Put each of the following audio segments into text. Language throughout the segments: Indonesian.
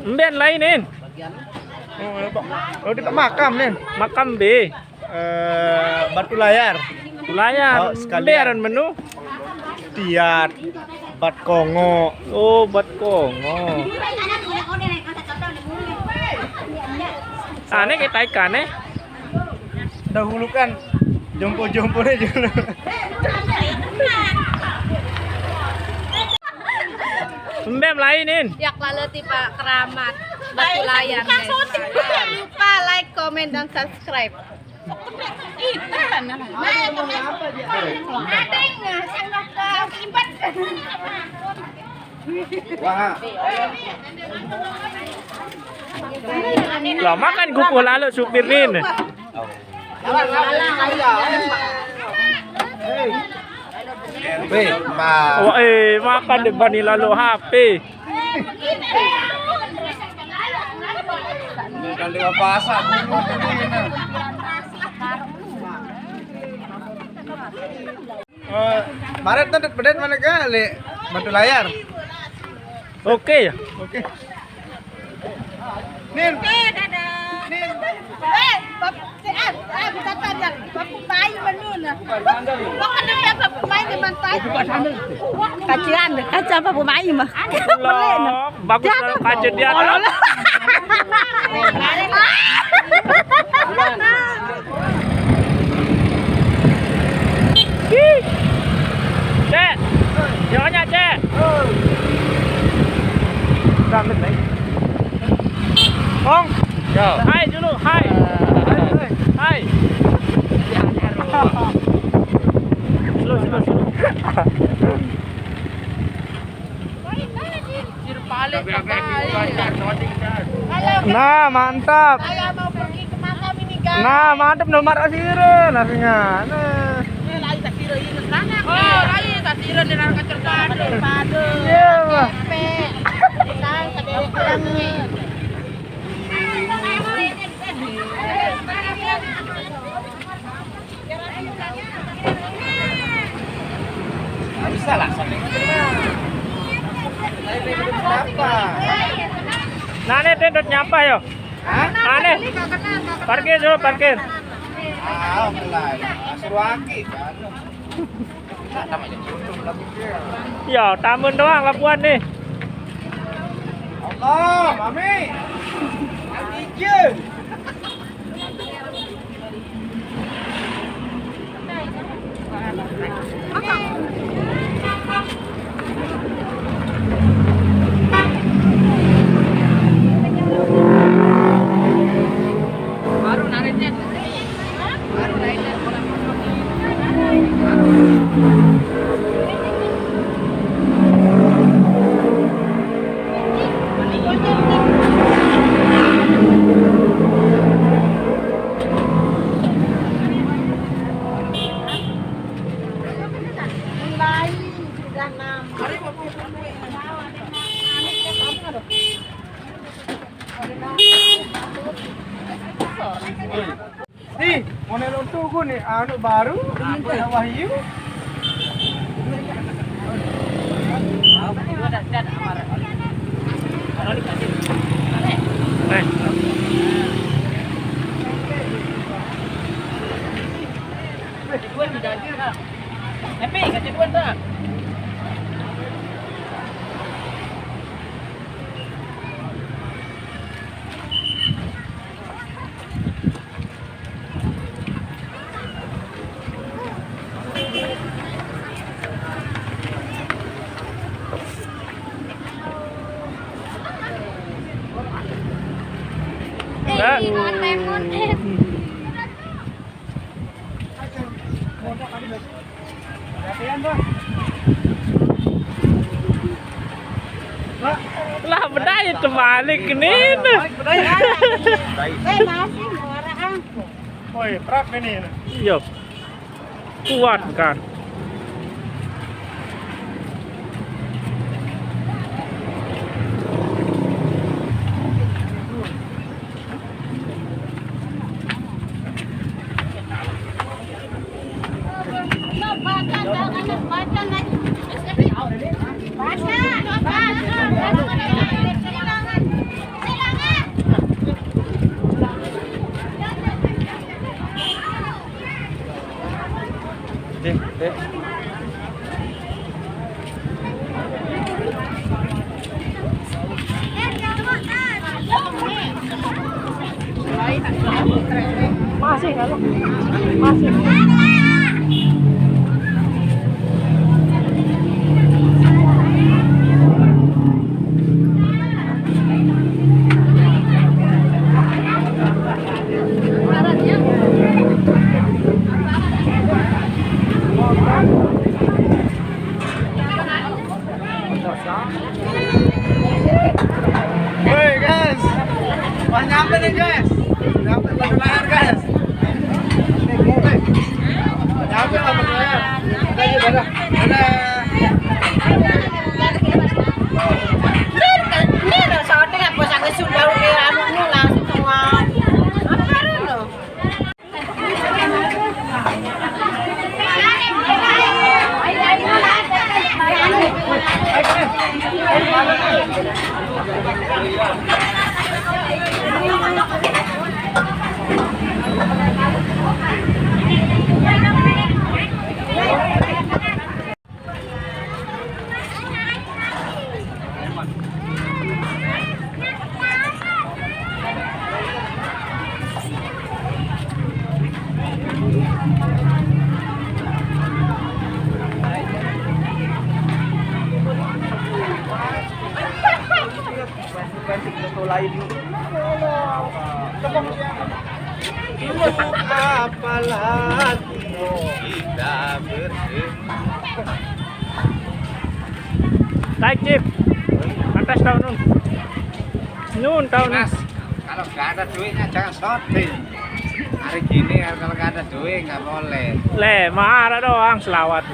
Mben lain nih. Oh, di makam nih. Makam B. Batu layar. Layar. Oh, sekalian. Sekalian menu. Tiat. Bat Kongo. Oh, bat Kongo. Aneh kita ikan Dahulu kan jompo-jompo deh dulu. Mbem lainin. Ya kalau tipe keramat batu layar. Jangan lupa like, comment, dan subscribe. Lah makan kuku lalu supirin. Oh, makan di bani lalu HP. Kan di pasar. Maret tuh pedet mana kali batu layar. Oke ya. Oke. Nin. Nin. Kita tanya, bapak bayi mana? Bukan dia bapak bayi di mantai. Kacian, kaca bapak bayi mah. Loh, bagus kaca dia. Cek, jangannya cek. Damit nih. Ong, hai dulu, hai. Hai. Slow. Nah, mantap. Saya mau pergi ke makam ini, guys. Nah, mantap nomor asiran nasinya. Nah. Oh, lain kasiran di neraka cerkan. Padu. Iya, Mbak. Sekarang kadang pulangnya. Bisa lah sampai berapa? Nah, ini tendot nyapa yo. Hah? Aneh. Parkir dulu, parkir. Ah, mulai. Suruh aki kan. Ya, tamun doang labuan nih. Allah, Mami. Hijau. Nih, model untuk nih, anu baru, Wahyu. Lah bedai terbalik nih. Woi, berat ini. Iya. Kuat kan. masih kalau masih. Woi guys, wah nyampe nih guys, nyampe Batu Layar guys. Woi, nyampe lah Batu Layar. Dadah, dadah. Ini loh, soalnya nggak bisa ngesudah udah anu langsung semua. Apa loh? Apalagi kita bersama. Naik Cip. Atas tahun nun. Nun tahun. Mas, kalau nggak ada duitnya jangan shopping. Hari gini kalau nggak ada duit nggak boleh. Le, marah doang selawat.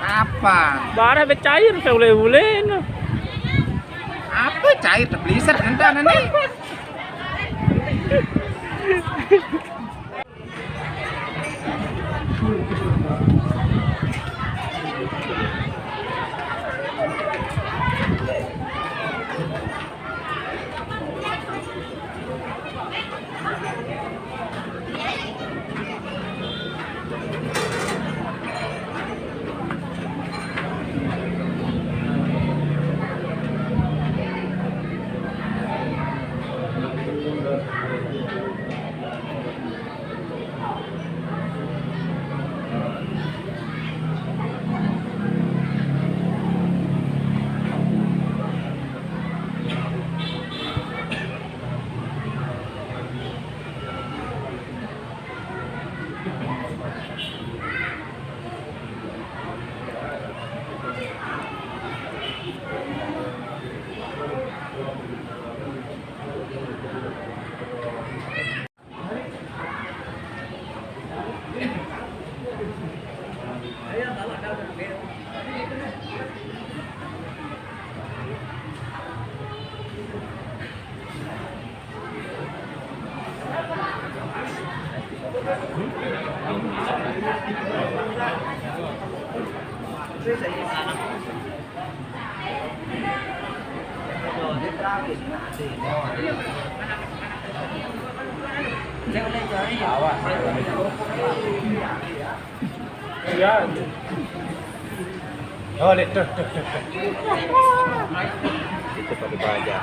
Apa? Barang bercair boleh-boleh. Apa cair terbliser entah nih. Ya. Oh, lihat tuh. Itu pakai pajak.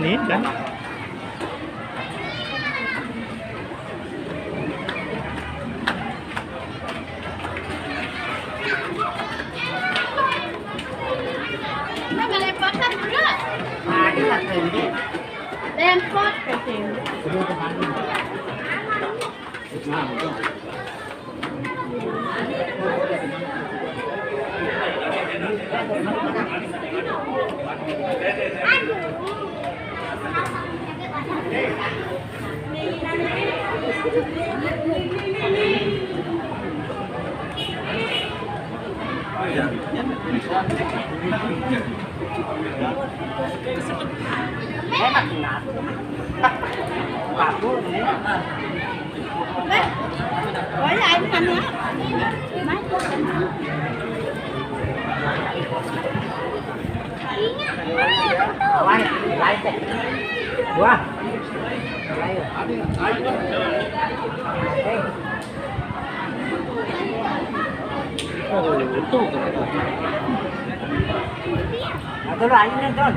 Ini kan. Lempot kasi. Với lại anh ăn nữa. Wah. Oh, itu. Atau lain nih, Don.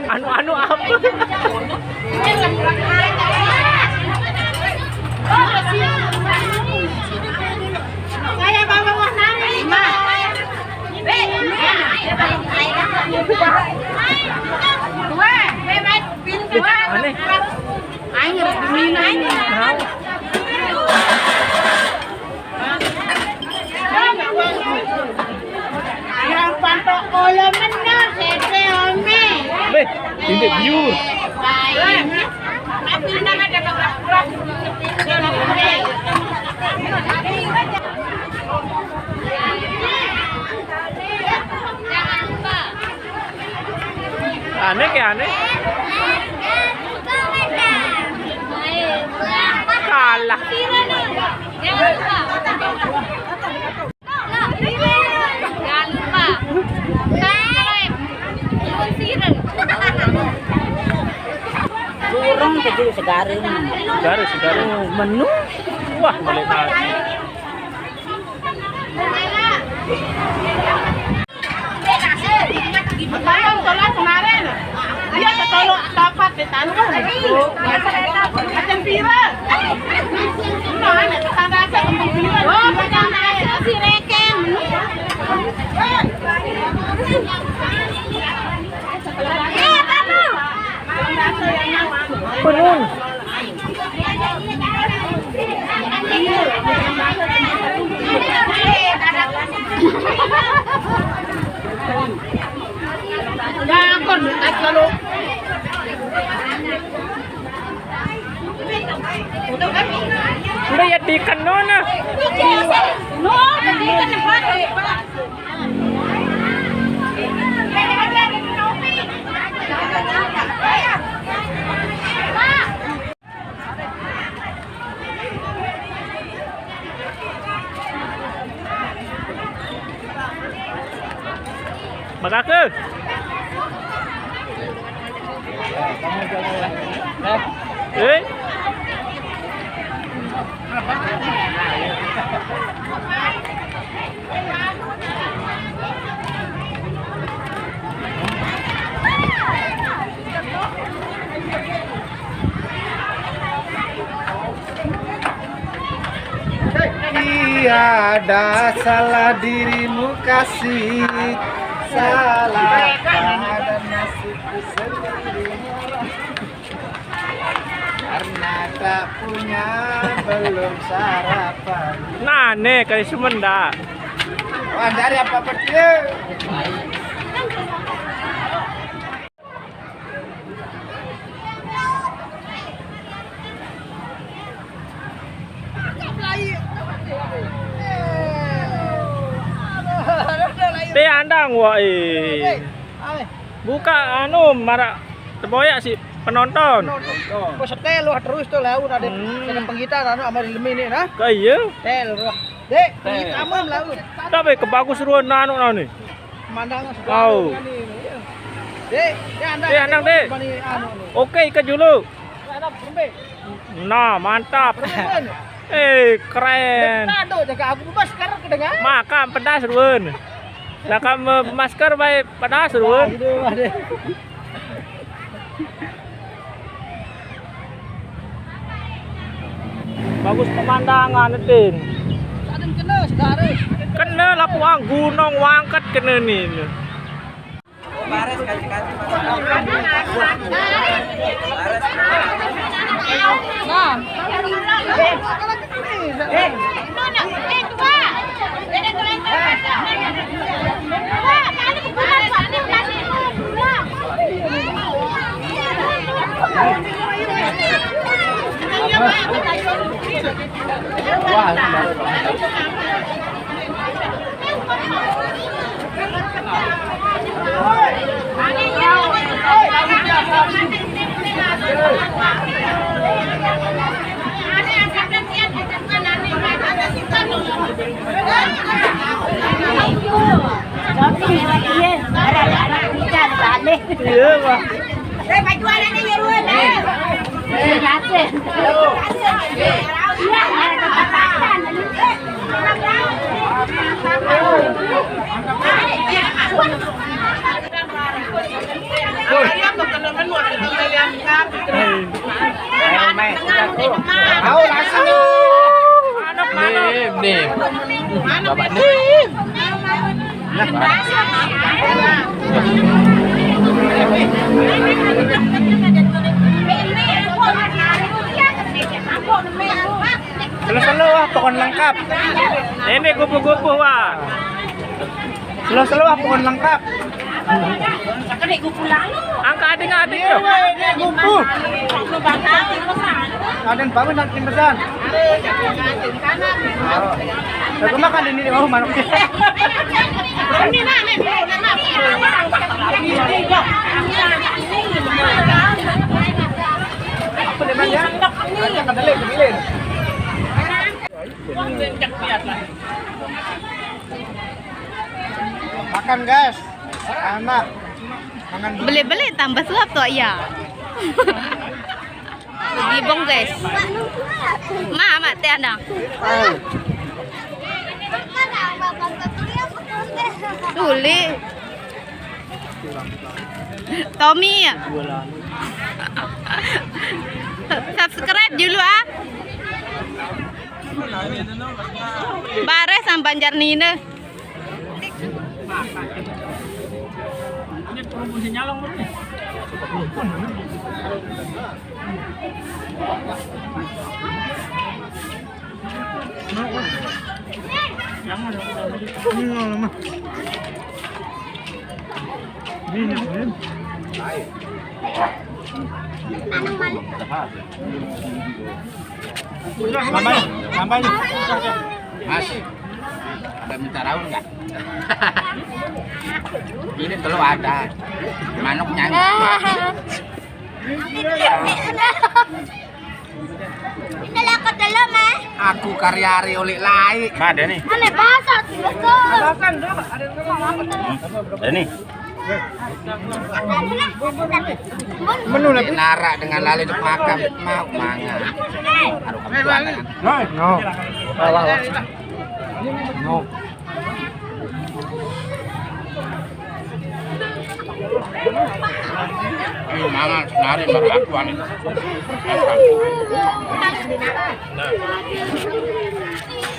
Anu-anu apa? Saya bawa warna lima. Dua, bebas pin dua. Aneh. Ayo, ini yang pantok oleh menor sete ome. Beh, tindik view. Tapi nama ada kerak-kerak. Aneh kayak aneh. Alah. Jangan lupa. Jangan lupa. Iwan sireng. Kurang kecil segarin. Segarin. Menu. Wah, balik nasi. Abang tolong kemarin. Dia ketolong dapat di tanah. Macam pira. Mana tetangga saya kembang pira. Oh, tetangga saya si Reken. Tamu. Penun. Jangan kalau Udah ya dikan nona. no, tadi kan tempat. Bagake. Eh? Tiada salah dirimu kasih, salah pada nasibku sendiri. Karena tak punya belum sarapan. Nah, nih kali Sumenda. Wah, dari apa dia? Andang woi. Buka anu marak terboyak si penonton. Kau setel lu terus tuh lah udah ada penggitar anu amar ilmi ni nah. Kaya. Tel lu. Dek, kamu lah lu. Tapi kebagus ruan anu anu ni. Pemandangan sudah. Oh. Dek, andang. Andang dek. Oke, ikat dulu. Nah, mantap. Keren. Aduh, jaga aku bebas sekarang kedengar. Makan pedas ruan. Lah kamu masker baik pedas ruan. Bagus pemandangan Tin. Sadin kena sekarang. Kena lapuang gunung wangkat kena ni. Bares kaji-kaji. Nah. Iya, Pak. Tahu langsung. Nih. Bapak nih. Selo-selo wah pohon lengkap. Ini kupu-kupu wah. Selo-selo wah pohon lengkap. Angka adik-adik yo. Kupu. Aden bangun nanti pesan. Aku makan ini di bawah manuk. Apa namanya? Kedelai. makan guys. Anak. Makan Beli-beli tambah suap tuh ya. Gibong guys. Mak teh anak. Tuli. Tommy. Subscribe dulu ah. Bares sama Banjar Nina. Ini fungsi nyalong belum nih? Sampai. Mas, ada minta rawon nggak? Ini telur ada, manuk nyangkut. Ini lah ke dalam eh. Aku karyari oleh lai. Ada nih. Aneh basah betul. Ada nih. menu lagi. Narak dengan lalu untuk makan mau mangan. Taruh kamu buangan. No. No. Mangan senari baru aku ani.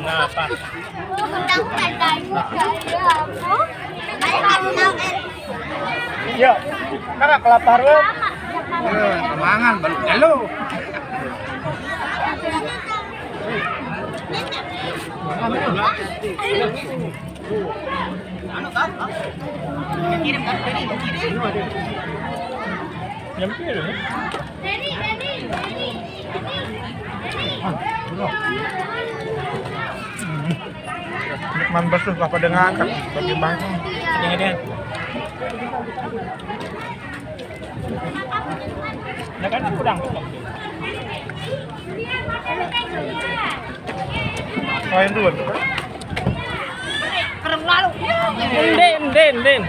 Nah, Pak. Ya. Kakak kelapar we. Mangan baru halo. Nyempil ya. Nikman basuh apa dengan bagi bangsa. Dengan. Ya kan kurang. Kain dulu. Den.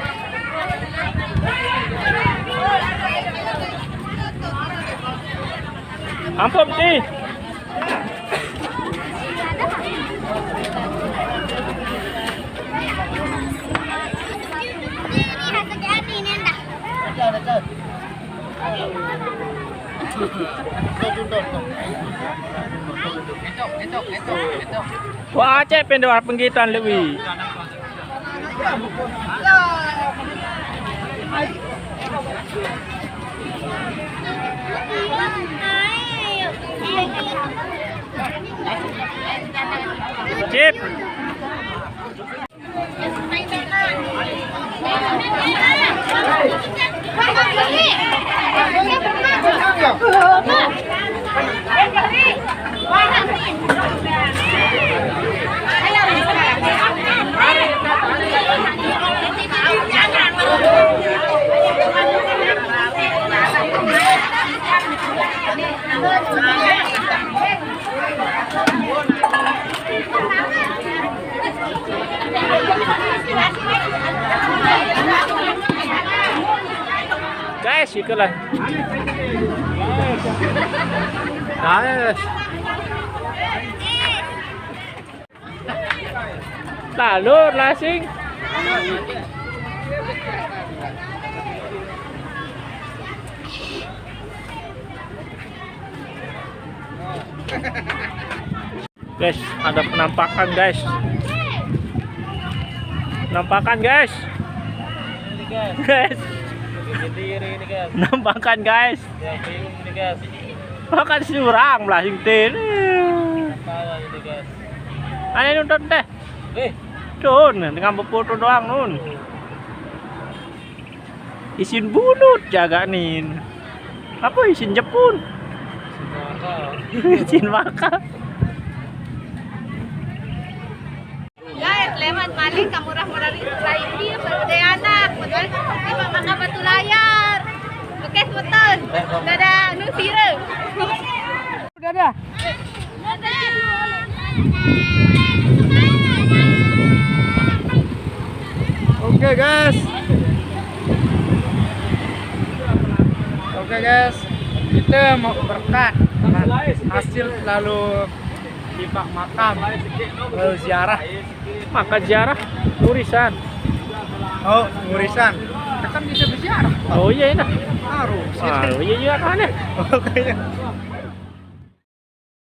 Ampun sih. Wah, Aceh pendewar penggitan lebih. Cip. Guys, itulah. Guys. Lalu lasing. Guys, ada penampakan guys. Penampakan guys. Guys. Penampakan guys. Makan surang belasing tin. Ane nonton deh. Tun, dengan foto doang nun. Isin bulut jaga nin. Apa isin Jepun? Isin makan. Guys, lewat maling kamurah-murah ini pada anak, betul maka batu layar. Oke, betul. Dadah, nu sire. Dadah. Oke guys. Oke guys, kita mau berkat hasil lalu timbang makam lalu ziarah. Maka ziarah urisan. Oh, ngurisan. Kan bisa berziarah. Oh iya ini. Harus. Ah, iya iya kan ya. Oke.